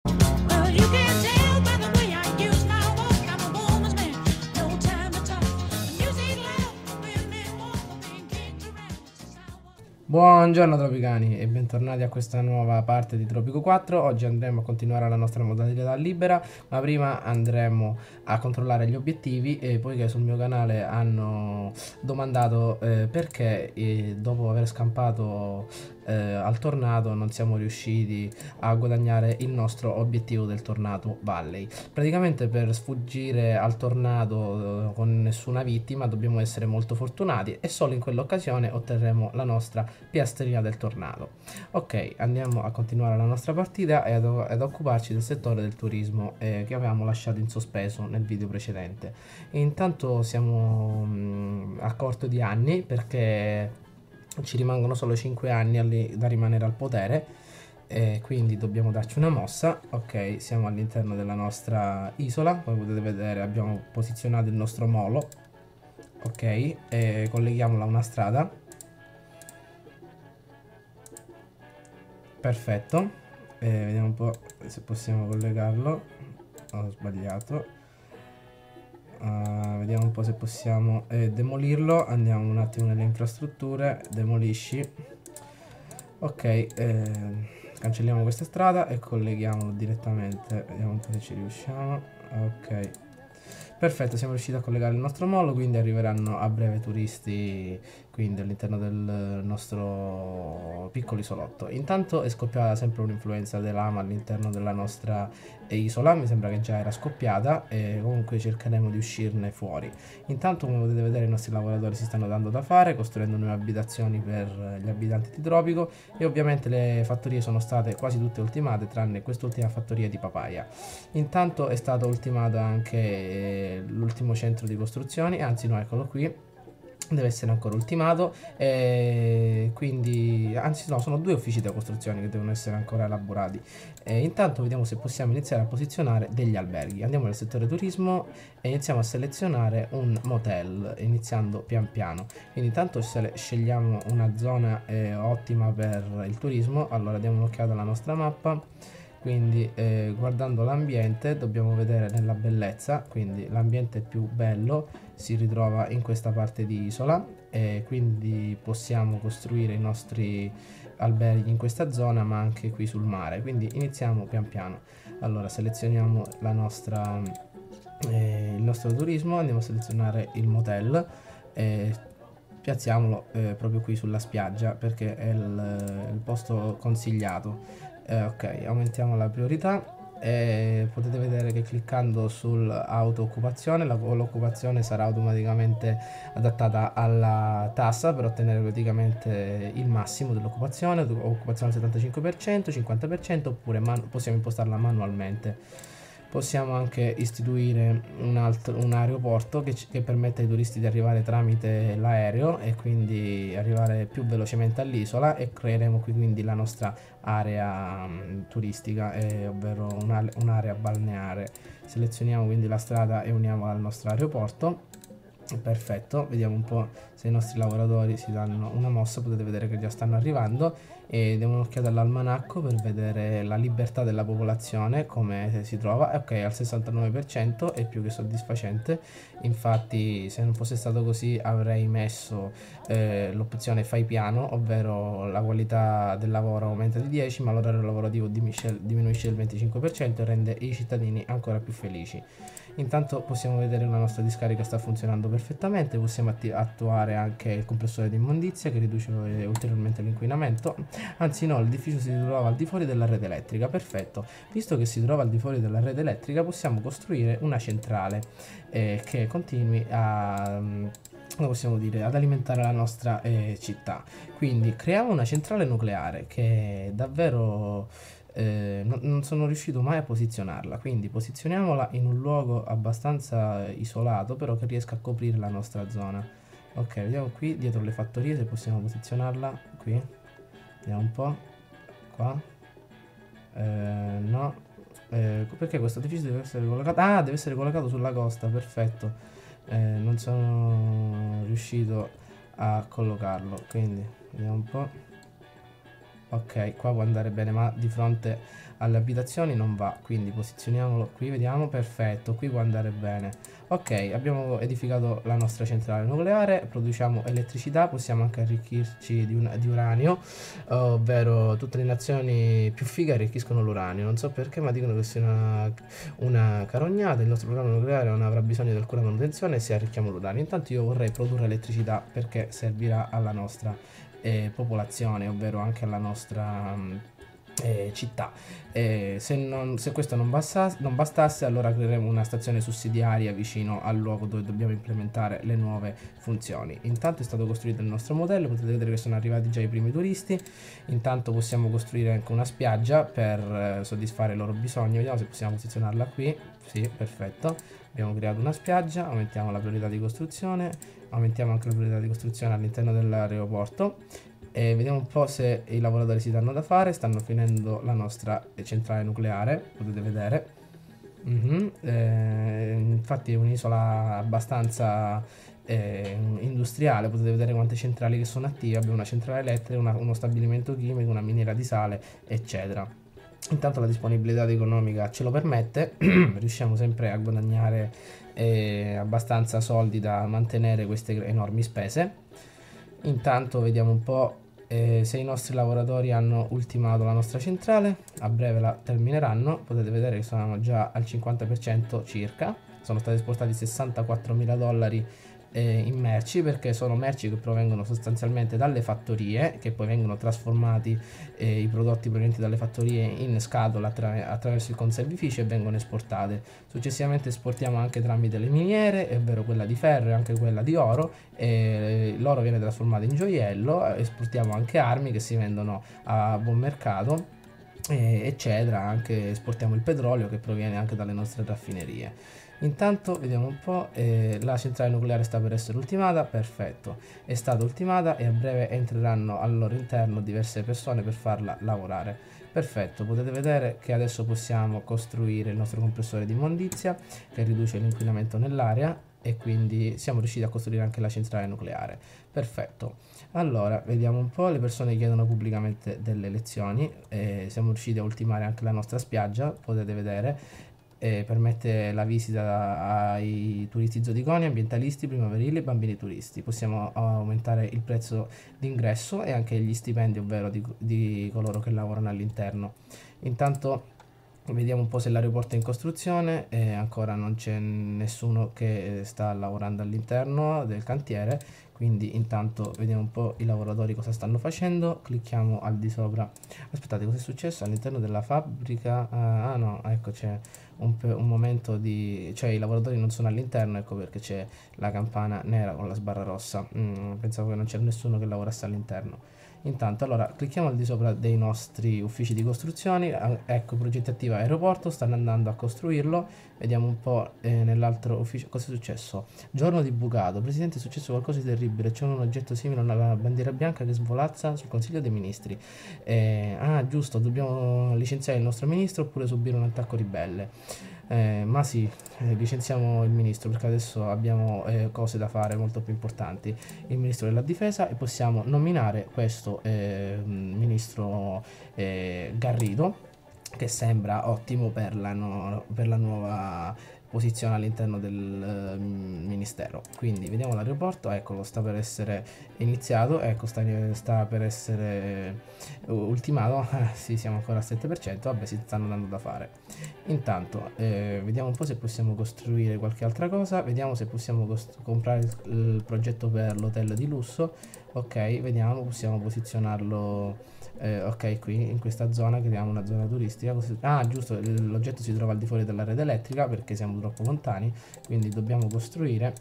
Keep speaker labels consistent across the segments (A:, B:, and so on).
A: Well, you can tell by the way I use my walk. I'm a woman's man, no time to talk. Music loud, women walk, being kicked around. This is how I walk.
B: Buongiorno tropicani e bentornati a questa nuova parte di Tropico 4. Oggi andremo a continuare la nostra modalità libera, ma prima andremo a controllare gli obiettivi, e poiché sul mio canale hanno domandato perché dopo aver scampato al tornado non siamo riusciti a guadagnare il nostro obiettivo del Tornado Valley. Praticamente per sfuggire al tornado con nessuna vittima dobbiamo essere molto fortunati, e solo in quell'occasione otterremo la nostra piastrina del tornado. Ok, andiamo a continuare la nostra partita e ad occuparci del settore del turismo che avevamo lasciato in sospeso nel video precedente. E intanto siamo a corto di anni, perché ci rimangono solo 5 anni da rimanere al potere, e quindi dobbiamo darci una mossa. Ok, siamo all'interno della nostra isola, come potete vedere abbiamo posizionato il nostro molo. Ok, e colleghiamola a una strada. Perfetto, vediamo un po' se possiamo collegarlo. Ho sbagliato. Vediamo un po' se possiamo demolirlo. Andiamo un attimo nelle infrastrutture, demolisci. Ok, cancelliamo questa strada e colleghiamolo direttamente. Vediamo un po' se ci riusciamo. Ok, perfetto, siamo riusciti a collegare il nostro molo, quindi arriveranno a breve turisti quindi all'interno del nostro piccolo isolotto. Intanto è scoppiata sempre un'influenza dell'ama all'interno della nostra isola, mi sembra che già era scoppiata, e comunque cercheremo di uscirne fuori. Intanto, come potete vedere, i nostri lavoratori si stanno dando da fare, costruendo nuove abitazioni per gli abitanti di Tropico, e ovviamente le fattorie sono state quasi tutte ultimate tranne quest'ultima fattoria di papaya. Intanto è stato ultimato anche l'ultimo centro di costruzioni, anzi no, eccolo qui, deve essere ancora ultimato, quindi anzi no, sono 2 uffici da costruzione che devono essere ancora elaborati. Intanto vediamo se possiamo iniziare a posizionare degli alberghi. Andiamo nel settore turismo e iniziamo a selezionare un motel, iniziando pian piano. Quindi intanto scegliamo una zona ottima per il turismo. Allora diamo un'occhiata alla nostra mappa. Quindi guardando l'ambiente dobbiamo vedere nella bellezza, quindi l'ambiente più bello si ritrova in questa parte di isola, e quindi possiamo costruire i nostri alberghi in questa zona, ma anche qui sul mare. Quindi iniziamo pian piano. Allora selezioniamo il nostro turismo, andiamo a selezionare il motel e piazziamolo proprio qui sulla spiaggia, perché è il posto consigliato. Ok, aumentiamo la priorità e potete vedere che cliccando sull'auto occupazione l'occupazione sarà automaticamente adattata alla tassa per ottenere praticamente il massimo dell'occupazione, occupazione al 75%, 50%, oppure possiamo impostarla manualmente. Possiamo anche istituire un aeroporto che permette ai turisti di arrivare tramite l'aereo e quindi arrivare più velocemente all'isola, e creeremo qui quindi la nostra area turistica, ovvero un'area balneare. Selezioniamo quindi la strada e uniamola al nostro aeroporto. Perfetto, vediamo un po' se i nostri lavoratori si danno una mossa. Potete vedere che già stanno arrivando, e diamo un'occhiata all'almanacco per vedere la libertà della popolazione come si trova. Ok, al 69% è più che soddisfacente. Infatti, se non fosse stato così avrei messo l'opzione fai piano, ovvero la qualità del lavoro aumenta di 10 ma l'orario lavorativo diminuisce del 25% e rende i cittadini ancora più felici. Intanto possiamo vedere la nostra discarica sta funzionando perfettamente. Possiamo attuare anche il compressore di immondizia che riduce ulteriormente l'inquinamento. Anzi no, l'edificio si trova al di fuori della rete elettrica. Perfetto, visto che si trova al di fuori della rete elettrica possiamo costruire una centrale che continui come possiamo dire, ad alimentare la nostra città. Quindi creiamo una centrale nucleare che davvero non sono riuscito mai a posizionarla, quindi posizioniamola in un luogo abbastanza isolato, però che riesca a coprire la nostra zona. Ok, vediamo qui dietro le fattorie se possiamo posizionarla qui. Vediamo un po'. Qua. No. Perché questo edificio deve essere collocato? Ah, deve essere collocato sulla costa, perfetto. Non sono riuscito a collocarlo, quindi vediamo un po'. Ok, qua può andare bene, ma di fronte alle abitazioni non va, quindi posizioniamolo qui, vediamo, perfetto, qui può andare bene. Ok, abbiamo edificato la nostra centrale nucleare, produciamo elettricità, possiamo anche arricchirci di uranio, ovvero tutte le nazioni più fighe arricchiscono l'uranio, non so perché, ma dicono che sia una carognata. Il nostro programma nucleare non avrà bisogno di alcuna manutenzione se arricchiamo l'uranio. Intanto io vorrei produrre elettricità perché servirà alla nostra popolazione, ovvero anche alla nostra città. Se questo non bastasse, allora creeremo una stazione sussidiaria vicino al luogo dove dobbiamo implementare le nuove funzioni. Intanto è stato costruito il nostro modello, potete vedere che sono arrivati già i primi turisti. Intanto possiamo costruire anche una spiaggia per soddisfare i loro bisogni. Vediamo se possiamo posizionarla qui. Sì, perfetto, abbiamo creato una spiaggia. Aumentiamo la priorità di costruzione, aumentiamo anche la priorità di costruzione all'interno dell'aeroporto. E vediamo un po' se i lavoratori si danno da fare. Stanno finendo la nostra centrale nucleare, potete vedere. Infatti è un'isola abbastanza industriale, potete vedere quante centrali che sono attive. Abbiamo una centrale elettrica, uno stabilimento chimico, una miniera di sale, eccetera. Intanto la disponibilità economica ce lo permette, riusciamo sempre a guadagnare abbastanza soldi da mantenere queste enormi spese. Intanto vediamo un po' se i nostri lavoratori hanno ultimato la nostra centrale. A breve la termineranno, potete vedere che sono già al 50% circa. Sono stati esportati $64.000 in merci, perché sono merci che provengono sostanzialmente dalle fattorie, che poi vengono trasformati i prodotti provenienti dalle fattorie in scatola attraverso il conservificio e vengono esportate. Successivamente esportiamo anche tramite le miniere, ovvero quella di ferro e anche quella di oro, e l'oro viene trasformato in gioiello. Esportiamo anche armi che si vendono a buon mercato, eccetera. Anche esportiamo il petrolio che proviene anche dalle nostre raffinerie. Intanto vediamo un po', la centrale nucleare sta per essere ultimata, perfetto, è stata ultimata e a breve entreranno al loro interno diverse persone per farla lavorare. Perfetto, potete vedere che adesso possiamo costruire il nostro compressore di immondizia che riduce l'inquinamento nell'aria, e quindi siamo riusciti a costruire anche la centrale nucleare. Perfetto, allora vediamo un po', le persone chiedono pubblicamente delle elezioni, siamo riusciti a ultimare anche la nostra spiaggia, potete vedere. Permette la visita ai turisti zoticoni, ambientalisti, primaverili e bambini turisti. Possiamo aumentare il prezzo d'ingresso e anche gli stipendi, ovvero di coloro che lavorano all'interno. Intanto vediamo un po' se l'aeroporto è in costruzione, ancora non c'è nessuno che sta lavorando all'interno del cantiere, quindi intanto vediamo un po' i lavoratori cosa stanno facendo. Clicchiamo al di sopra. Aspettate, cosa è successo all'interno della fabbrica? Ah no, ecco, c'è un momento di... cioè i lavoratori non sono all'interno, ecco perché c'è la campana nera con la sbarra rossa. Pensavo che non c'era nessuno che lavorasse all'interno. Intanto allora clicchiamo al di sopra dei nostri uffici di costruzioni, ecco, progetti attivi aeroporto, stanno andando a costruirlo. Vediamo un po' nell'altro ufficio cosa è successo. Giorno di bucato, presidente, è successo qualcosa di terribile, c'è un oggetto simile a una bandiera bianca che svolazza sul consiglio dei ministri. Giusto, dobbiamo licenziare il nostro ministro oppure subire un attacco ribelle. Ma sì, licenziamo il ministro perché adesso abbiamo cose da fare molto più importanti. Il ministro della difesa, e possiamo nominare questo ministro Garrido, che sembra ottimo per la nuova posizione all'interno del ministero. Quindi vediamo l'aeroporto, eccolo, sta per essere iniziato, ecco, sta per essere ultimato. Sì, siamo ancora al 7%, vabbè, si stanno dando da fare. Intanto vediamo un po' se possiamo costruire qualche altra cosa, vediamo se possiamo comprare il progetto per l'hotel di lusso. Ok, vediamo, possiamo posizionarlo. Ok, qui in questa zona creiamo una zona turistica. Giusto, l'oggetto si trova al di fuori della rete elettrica perché siamo troppo lontani, quindi dobbiamo costruire,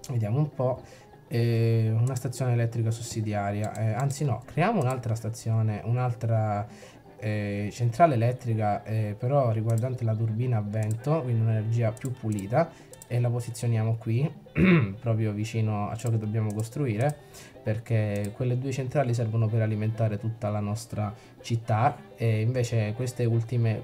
B: vediamo un po', una stazione elettrica sussidiaria. Anzi no, creiamo un'altra stazione, un'altra centrale elettrica, però riguardante la turbina a vento, quindi un'energia più pulita. e la posizioniamo qui, proprio vicino a ciò che dobbiamo costruire, perché quelle due centrali servono per alimentare tutta la nostra città, e invece queste ultime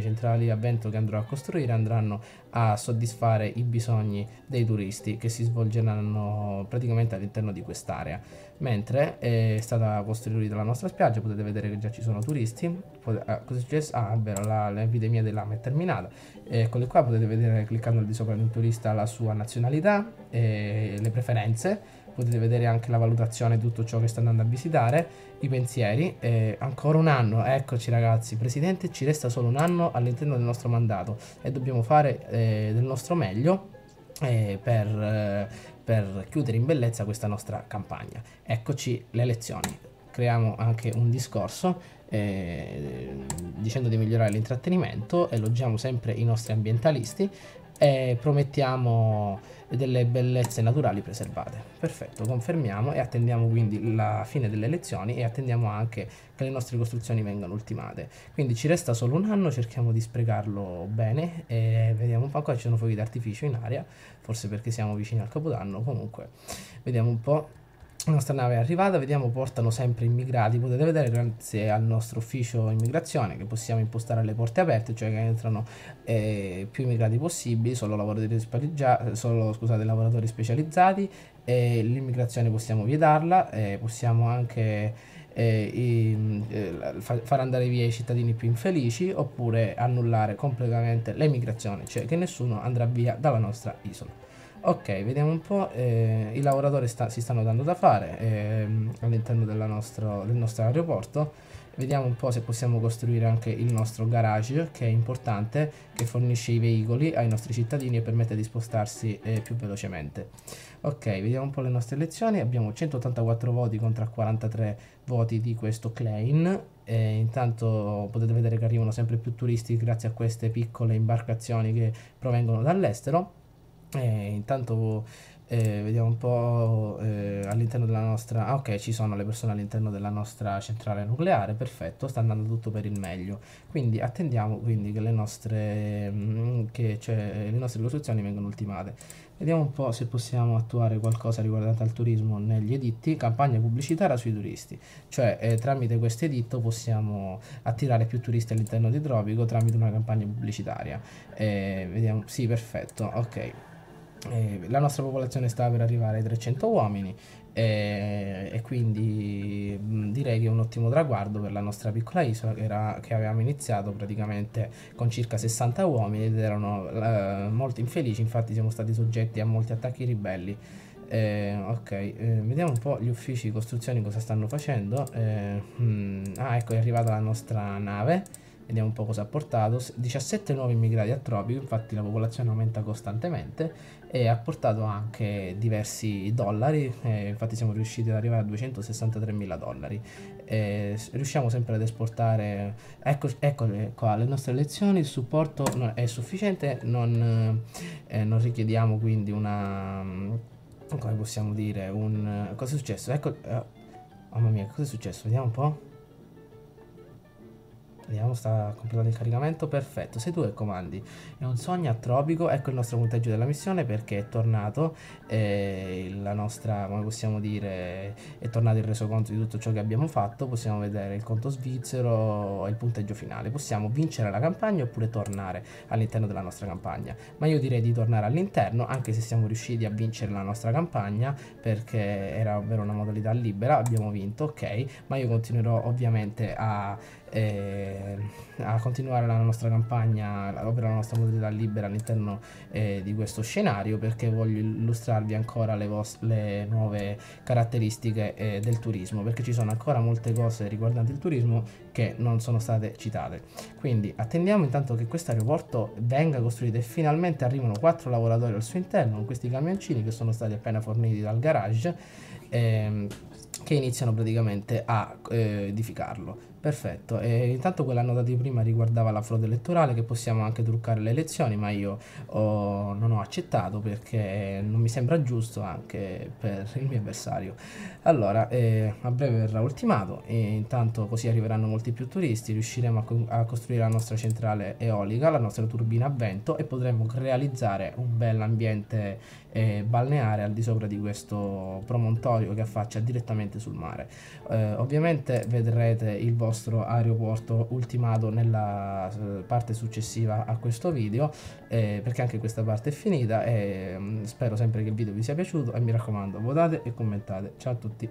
B: centrali a vento che andrò a costruire andranno a soddisfare i bisogni dei turisti che si svolgeranno praticamente all'interno di quest'area. Mentre è stata costruita la nostra spiaggia, potete vedere che già ci sono turisti. Cosa è successo? Ah, è vero, l'epidemia dei lama è terminata. Eccole qua, potete vedere cliccando al di sopra di un turista la sua nazionalità e le preferenze. Potete vedere anche la valutazione di tutto ciò che sta andando a visitare, i pensieri. Ancora un anno, eccoci ragazzi, Presidente, ci resta solo un anno all'interno del nostro mandato e dobbiamo fare del nostro meglio per chiudere in bellezza questa nostra campagna. Eccoci le elezioni. Creiamo anche un discorso dicendo di migliorare l'intrattenimento, elogiamo sempre i nostri ambientalisti e promettiamo delle bellezze naturali preservate. Perfetto, confermiamo e attendiamo quindi la fine delle elezioni e attendiamo anche che le nostre costruzioni vengano ultimate. Quindi ci resta solo un anno, cerchiamo di sprecarlo bene e vediamo un po'. Qua ci sono fuochi d'artificio in aria, forse perché siamo vicini al Capodanno. Comunque vediamo un po'. La nostra nave è arrivata, vediamo, portano sempre immigrati, potete vedere grazie al nostro ufficio immigrazione che possiamo impostare le porte aperte, cioè che entrano più immigrati possibili, solo lavoratori specializzati, l'immigrazione possiamo vietarla, possiamo anche far andare via i cittadini più infelici, oppure annullare completamente l'emigrazione, cioè che nessuno andrà via dalla nostra isola. Ok, vediamo un po', i lavoratori si stanno dando da fare all'interno del nostro aeroporto. Vediamo un po' se possiamo costruire anche il nostro garage, che è importante, che fornisce i veicoli ai nostri cittadini e permette di spostarsi più velocemente. Ok, vediamo un po' le nostre elezioni. Abbiamo 184 voti contro 43 voti di questo Klein. Intanto potete vedere che arrivano sempre più turisti grazie a queste piccole imbarcazioni che provengono dall'estero. Intanto vediamo un po' all'interno della nostra... ok, ci sono le persone all'interno della nostra centrale nucleare, perfetto, sta andando tutto per il meglio. Quindi attendiamo quindi che le nostre costruzioni vengano ultimate. Vediamo un po' se possiamo attuare qualcosa riguardante al turismo negli editti. Campagna pubblicitaria sui turisti, cioè tramite questo editto possiamo attirare più turisti all'interno di Tropico tramite una campagna pubblicitaria. Vediamo, sì, perfetto, ok. La nostra popolazione sta per arrivare ai 300 uomini e quindi direi che è un ottimo traguardo per la nostra piccola isola che avevamo iniziato praticamente con circa 60 uomini ed erano molto infelici, infatti siamo stati soggetti a molti attacchi ribelli. Vediamo un po' gli uffici costruzioni cosa stanno facendo. Ecco, è arrivata la nostra nave. Vediamo un po' cosa ha portato. 17 nuovi immigrati a Tropico, infatti la popolazione aumenta costantemente, e ha portato anche diversi dollari, infatti siamo riusciti ad arrivare a 263.000 dollari. Riusciamo sempre ad esportare, eccole qua le nostre lezioni, il supporto è sufficiente, non richiediamo quindi una, come possiamo dire, cosa è successo? Ecco, mamma mia, cosa è successo? Vediamo un po'. Vediamo, sta completando il caricamento, perfetto. Sei tu che comandi. È un sogno a Tropico. Ecco il nostro punteggio della missione, perché è tornato la nostra, come possiamo dire, è tornato il resoconto di tutto ciò che abbiamo fatto. Possiamo vedere il conto svizzero e il punteggio finale. Possiamo vincere la campagna oppure tornare all'interno della nostra campagna, ma io direi di tornare all'interno, anche se siamo riusciti a vincere la nostra campagna, perché era ovvero una modalità libera. Abbiamo vinto, ok, ma io continuerò ovviamente a continuare la nostra campagna, ovvero la nostra modalità libera all'interno di questo scenario, perché voglio illustrarvi ancora le nuove caratteristiche del turismo, perché ci sono ancora molte cose riguardanti il turismo che non sono state citate. Quindi attendiamo intanto che questo aeroporto venga costruito e finalmente arrivano 4 lavoratori al suo interno con questi camioncini che sono stati appena forniti dal garage, che iniziano praticamente a edificarlo. Perfetto, e intanto quella nota di prima riguardava la frode elettorale, che possiamo anche truccare le elezioni, ma io non ho accettato perché non mi sembra giusto anche per il mio avversario. Allora, a breve verrà ultimato e intanto così arriveranno molti più turisti, riusciremo a costruire la nostra centrale eolica, la nostra turbina a vento e potremo realizzare un bel ambiente balneare al di sopra di questo promontorio che affaccia direttamente sul mare. Ovviamente vedrete il vostro aeroporto ultimato nella parte successiva a questo video, perché anche questa parte è finita e spero sempre che il video vi sia piaciuto e mi raccomando votate e commentate. Ciao a tutti.